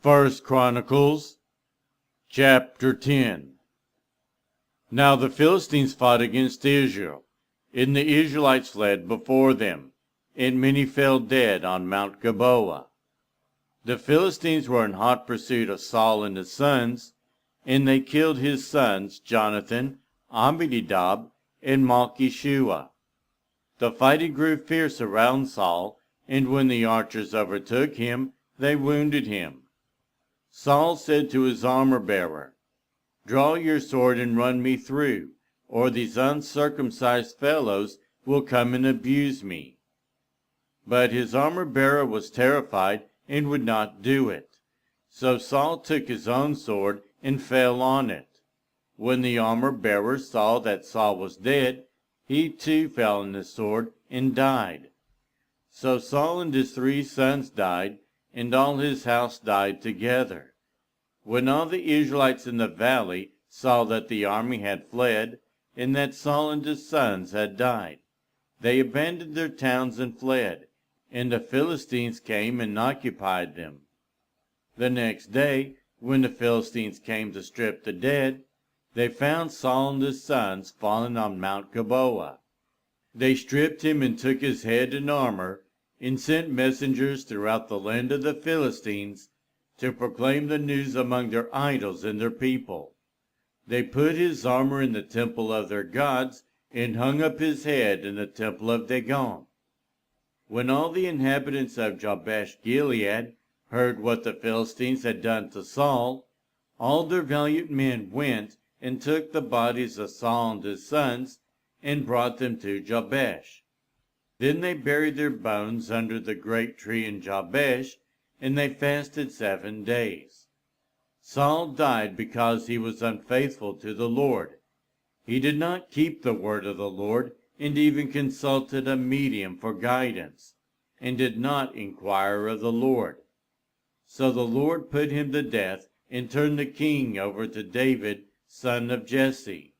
1 Chronicles chapter 10. Now the Philistines fought against Israel, and the Israelites fled before them, and many fell dead on Mount Gilboa. The Philistines were in hot pursuit of Saul and his sons, and they killed his sons Jonathan, Abinadab, and Malchishua. The fighting grew fierce around Saul, and when the archers overtook him, they wounded him. Saul said to his armor-bearer, "Draw your sword and run me through, or these uncircumcised fellows will come and abuse me." But his armor-bearer was terrified and would not do it. So Saul took his own sword and fell on it. When the armor-bearer saw that Saul was dead, he too fell on his sword and died. So Saul and his 3 sons died, and all his house died together. When all the Israelites in the valley saw that the army had fled, and that Saul and his sons had died, they abandoned their towns and fled, and the Philistines came and occupied them. The next day, when the Philistines came to strip the dead, they found Saul and his sons fallen on Mount Gilboa. They stripped him and took his head and armor, and sent messengers throughout the land of the Philistines to proclaim the news among their idols and their people. They put his armor in the temple of their gods, and hung up his head in the temple of Dagon. When all the inhabitants of Jabesh Gilead heard what the Philistines had done to Saul, all their valiant men went and took the bodies of Saul and his sons, and brought them to Jabesh. Then they buried their bones under the great tree in Jabesh, and they fasted 7 days. Saul died because he was unfaithful to the Lord. He did not keep the word of the Lord, and even consulted a medium for guidance, and did not inquire of the Lord. So the Lord put him to death, and turned the king over to David, son of Jesse.